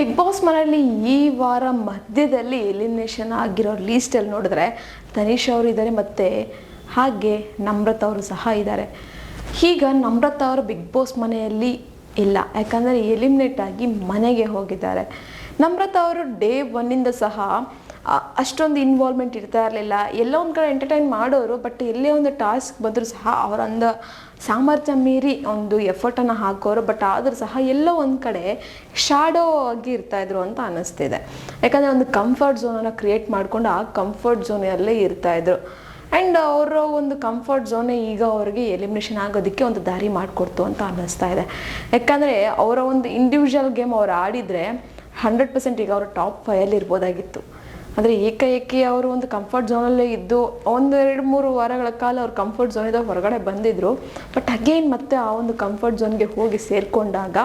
Big boss ಮನೆಯಲ್ಲಿ ಈ ವಾರ ಮಧ್ಯದಲ್ಲಿ ಎಲಿಮಿನೇಷನ್ ಆಗಿರೋ ಲೀಸ್ಟಲ್ಲಿ ನೋಡಿದ್ರೆ ತನಿಷ್ ಅವರು ಇದ್ದಾರೆ ಮತ್ತು ಹಾಗೆ ನಮ್ರತಾ ಅವರು ಸಹ ಇದ್ದಾರೆ. ಈಗ ನಮ್ರತಾ ಅವರು ಬಿಗ್ ಬಾಸ್ ಮನೆಯಲ್ಲಿ ಇಲ್ಲ, ಯಾಕಂದರೆ ಎಲಿಮಿನೇಟ್ ಆಗಿ ಮನೆಗೆ ಹೋಗಿದ್ದಾರೆ. ನಮ್ರತಾ ಅವರು ಡೇ ಒನ್ನಿಂದ ಸಹ ಅಷ್ಟೊಂದು ಇನ್ವಾಲ್ವ್ಮೆಂಟ್ ಇರ್ತಾ ಇರಲಿಲ್ಲ. ಎಲ್ಲೋ ಒಂದು ಕಡೆ ಎಂಟರ್ಟೈನ್ ಮಾಡೋರು, ಬಟ್ ಎಲ್ಲೇ ಒಂದು ಟಾಸ್ಕ್ ಬಂದರೂ ಸಹ ಅವರೊಂದು ಸಾಮರ್ಥ್ಯ ಮೀರಿ ಒಂದು ಎಫರ್ಟನ್ನು ಹಾಕೋರು. ಬಟ್ ಆದರೂ ಸಹ ಎಲ್ಲೋ ಒಂದು ಕಡೆ ಶಾಡೋ ಆಗಿ ಇರ್ತಾಯಿದ್ರು ಅಂತ ಅನ್ನಿಸ್ತಿದೆ. ಯಾಕಂದರೆ ಒಂದು ಕಂಫರ್ಟ್ ಝೋನನ್ನು ಕ್ರಿಯೇಟ್ ಮಾಡಿಕೊಂಡು ಆ ಕಂಫರ್ಟ್ ಝೋನಲ್ಲೇ ಇರ್ತಾಯಿದ್ರು. ಆ್ಯಂಡ್ ಅವರ ಒಂದು ಕಂಫರ್ಟ್ ಝೋನೇ ಈಗ ಅವ್ರಿಗೆ ಎಲಿಮಿನೇಷನ್ ಆಗೋದಕ್ಕೆ ಒಂದು ದಾರಿ ಮಾಡಿಕೊಡ್ತು ಅಂತ ಅನ್ನಿಸ್ತಾ ಇದೆ. ಯಾಕಂದರೆ ಅವರ ಒಂದು ಇಂಡಿವಿಜುವಲ್ ಗೇಮ್ ಅವ್ರು ಆಡಿದರೆ 100% ಈಗ ಅವರು ಟಾಪ್ 5 ಇರ್ಬೋದಾಗಿತ್ತು. ಆದರೆ ಏಕಾಏಕಿ ಅವರು ಒಂದು ಕಂಫರ್ಟ್ ಝೋನಲ್ಲೇ ಇದ್ದು 1-2-3 ವಾರಗಳ ಕಾಲ ಅವ್ರು ಕಂಫರ್ಟ್ ಝೋನಿಂದ ಹೊರಗಡೆ ಬಂದಿದ್ದರು. ಬಟ್ ಅಗೇನ್ ಮತ್ತೆ ಆ ಒಂದು ಕಂಫರ್ಟ್ ಝೋನ್ಗೆ ಹೋಗಿ ಸೇರಿಕೊಂಡಾಗ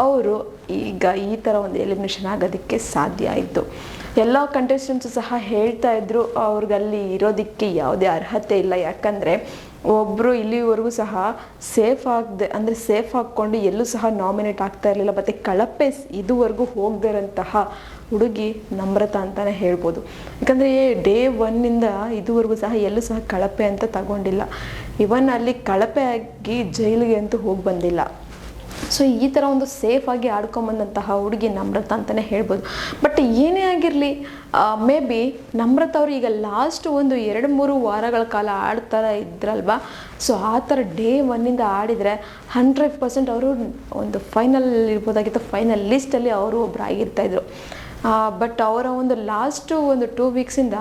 ಅವರು ಈಗ ಈ ಥರ ಒಂದು ಎಲಿಮಿನೇಷನ್ ಆಗೋದಕ್ಕೆ ಸಾಧ್ಯ ಆಯಿತು. ಎಲ್ಲ ಕಂಟೆಸ್ಟೆಂಟ್ಸು ಸಹ ಹೇಳ್ತಾ ಇದ್ರು ಅವ್ರಿಗಲ್ಲಿ ಇರೋದಕ್ಕೆ ಯಾವುದೇ ಅರ್ಹತೆ ಇಲ್ಲ. ಯಾಕಂದರೆ ಒಬ್ಬರು ಇಲ್ಲಿವರೆಗೂ ಸಹ ಸೇಫ್ ಹಾಕ್ಕೊಂಡು ಎಲ್ಲೂ ಸಹ ನಾಮಿನೇಟ್ ಆಗ್ತಾ ಇರಲಿಲ್ಲ. ಮತ್ತು ಕಳಪೆ ಇದುವರೆಗೂ ಹೋಗದೇ ಇರೋಂತಹ ಹುಡುಗಿ ನಮ್ರತಾ ಅಂತಲೇ ಹೇಳ್ಬೋದು. ಯಾಕಂದರೆ ಡೇ ಒನ್ನಿಂದ ಇದುವರೆಗೂ ಸಹ ಎಲ್ಲೂ ಸಹ ಕಳಪೆ ಅಂತ ತಗೊಂಡಿಲ್ಲ. ಇವನ್ ಅಲ್ಲಿ ಕಳಪೆ ಆಗಿ ಜೈಲಿಗೆ ಅಂತೂ ಹೋಗಿ ಬಂದಿಲ್ಲ. ಸೊ ಈ ಥರ ಒಂದು ಸೇಫಾಗಿ ಆಡ್ಕೊಂಬಂದಂತಹ ಹುಡುಗಿ ನಮ್ರತಾ ಅಂತಲೇ ಹೇಳ್ಬೋದು. ಬಟ್ ಏನೇ ಆಗಿರಲಿ, ಮೇ ಬಿ ನಮ್ರತಾ ಅವರು ಈಗ ಲಾಸ್ಟ್ ಒಂದು 2-3 ವಾರಗಳ ಕಾಲ ಆಡ್ತಾ ಇದ್ರಲ್ವ. ಸೊ ಆ ಥರ ಡೇ ಒನ್ನಿಂದ ಆಡಿದರೆ 100% ಅವರು ಒಂದು ಫೈನಲ್ ಇರ್ಬೋದಾಗಿತ್ತು. ಫೈನಲ್ ಲಿಸ್ಟಲ್ಲಿ ಅವರು ಒಬ್ಬರು ಆಗಿರ್ತಾಯಿದ್ರು. ಬಟ್ ಅವರ ಒಂದು ಲಾಸ್ಟು ಒಂದು 2 ವೀಕ್ಸಿಂದ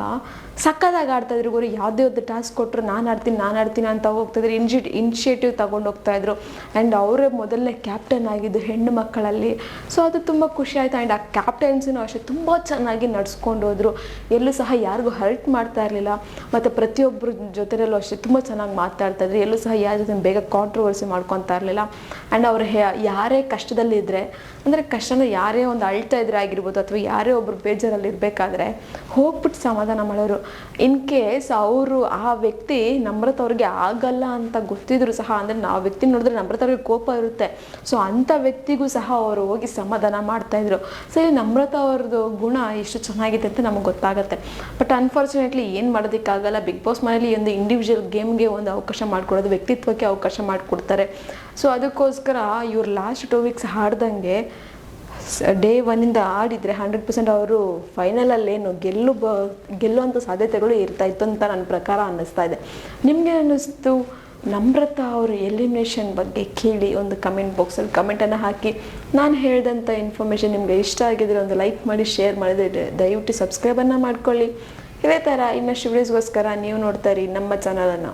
ಸಕ್ಕದಾಗಿ ಆಡ್ತಾಯಿದ್ರು. ಗುರು ಯಾವುದೇ ಒಂದು ಟಾಸ್ಕ್ ಕೊಟ್ಟರು ನಾನು ಆಡ್ತೀನಿ ಅಂತ ಹೋಗ್ತಾಯಿದ್ರು. ಇನಿಷಿಯೇಟಿವ್ ತೊಗೊಂಡು ಹೋಗ್ತಾಯಿದ್ರು. ಆ್ಯಂಡ್ ಅವರೇ ಮೊದಲನೇ ಕ್ಯಾಪ್ಟನ್ ಆಗಿದ್ದು ಹೆಣ್ಣು ಮಕ್ಕಳಲ್ಲಿ. ಸೊ ಅದು ತುಂಬ ಖುಷಿ ಆಯಿತು. ಆ್ಯಂಡ್ ಆ ಕ್ಯಾಪ್ಟನ್ಸಿನೂ ಅಷ್ಟೇ ತುಂಬ ಚೆನ್ನಾಗಿ ನಡ್ಸ್ಕೊಂಡು ಹೋದರು. ಎಲ್ಲೂ ಸಹ ಯಾರಿಗೂ ಹರ್ಟ್ ಮಾಡ್ತಾ ಇರಲಿಲ್ಲ. ಮತ್ತು ಪ್ರತಿಯೊಬ್ಬರ ಜೊತೆಯಲ್ಲೂ ಅಷ್ಟೇ ತುಂಬ ಚೆನ್ನಾಗಿ ಮಾತಾಡ್ತಾಯಿದ್ರು. ಎಲ್ಲೂ ಸಹ ಯಾರ ಜೊತೆ ಬೇಗ ಕಾಂಟ್ರವರ್ಸಿ ಮಾಡ್ಕೊತಾ ಇರಲಿಲ್ಲ. ಆ್ಯಂಡ್ ಅವರು ಯಾರೇ ಕಷ್ಟದಲ್ಲಿದ್ದರೆ, ಅಂದರೆ ಕಷ್ಟನ ಯಾರೇ ಒಂದು ಅಳ್ತಾ ಇದ್ರೆ ಆಗಿರ್ಬೋದು, ಅಥವಾ ಯಾರೇ ಒಬ್ಬರು ಬೇಜಾರಲ್ಲಿ ಇರಬೇಕಾದ್ರೆ ಹೋಗ್ಬಿಟ್ಟು ಸಮಾಧಾನ ಮಾಡೋರು. ಇನ್ ಕೇಸ್ ಅವರು ಆ ವ್ಯಕ್ತಿ ನಮ್ರತಾ ಅವ್ರಿಗೆ ಆಗಲ್ಲ ಅಂತ ಗೊತ್ತಿದ್ರು ಸಹ, ಅಂದರೆ ಆ ವ್ಯಕ್ತಿ ನೋಡಿದ್ರೆ ನಮ್ರತಾ ಅವ್ರಿಗೆ ಕೋಪ ಇರುತ್ತೆ. ಸೊ ಅಂಥ ವ್ಯಕ್ತಿಗೂ ಸಹ ಅವರು ಹೋಗಿ ಸಮಾಧಾನ ಮಾಡ್ತಾಯಿದ್ರು. ಸೊ ಈ ನಮ್ರತಾ ಅವ್ರದ್ದು ಗುಣ ಎಷ್ಟು ಚೆನ್ನಾಗಿದೆ ಅಂತ ನಮಗೆ ಗೊತ್ತಾಗುತ್ತೆ. ಬಟ್ ಅನ್ಫಾರ್ಚುನೇಟ್ಲಿ ಏನು ಮಾಡೋದಕ್ಕಾಗಲ್ಲ. ಬಿಗ್ ಬಾಸ್ ಮನೇಲಿ ಒಂದು ಇಂಡಿವಿಜುವಲ್ ಗೇಮ್ಗೆ ಒಂದು ಅವಕಾಶ ಮಾಡಿಕೊಡೋದು, ವ್ಯಕ್ತಿತ್ವಕ್ಕೆ ಅವಕಾಶ ಮಾಡಿಕೊಡ್ತಾರೆ. ಸೊ ಅದಕ್ಕೋಸ್ಕರ ಇವ್ರು ಲಾಸ್ಟ್ 2 ವೀಕ್ಸ್ ಆಡ್ದಂಗೆ ಡೇ ಒನ್ನಿಂದ ಆಡಿದರೆ 100% ಅವರು ಫೈನಲಲ್ಲೇನು ಗೆಲ್ಲುವಂಥ ಸಾಧ್ಯತೆಗಳು ಇರ್ತಾಯಿತ್ತು ಅಂತ ನನ್ನ ಪ್ರಕಾರ ಅನ್ನಿಸ್ತಾ ಇದೆ. ನಿಮಗೆ ಅನ್ನಿಸ್ತು ನಮ್ರತಾ ಅವರು ಎಲಿಮಿನೇಷನ್ ಬಗ್ಗೆ ಕೇಳಿ ಒಂದು ಕಮೆಂಟ್ ಬಾಕ್ಸಲ್ಲಿ ಕಮೆಂಟನ್ನು ಹಾಕಿ. ನಾನು ಹೇಳಿದಂಥ ಇನ್ಫಾರ್ಮೇಷನ್ ನಿಮಗೆ ಇಷ್ಟ ಆಗಿದ್ರೆ ಒಂದು ಲೈಕ್ ಮಾಡಿ, ಶೇರ್ ಮಾಡಿದರೆ ದಯವಿಟ್ಟು ಸಬ್ಸ್ಕ್ರೈಬನ್ನು ಮಾಡ್ಕೊಳ್ಳಿ. ಇದೇ ಥರ ಇನ್ನಷ್ಟು ವಿಡಿಯೋಸ್ಗೋಸ್ಕರ ನೀವು ನೋಡ್ತಾ ಇರಿ ನಮ್ಮ ಚಾನಲನ್ನು.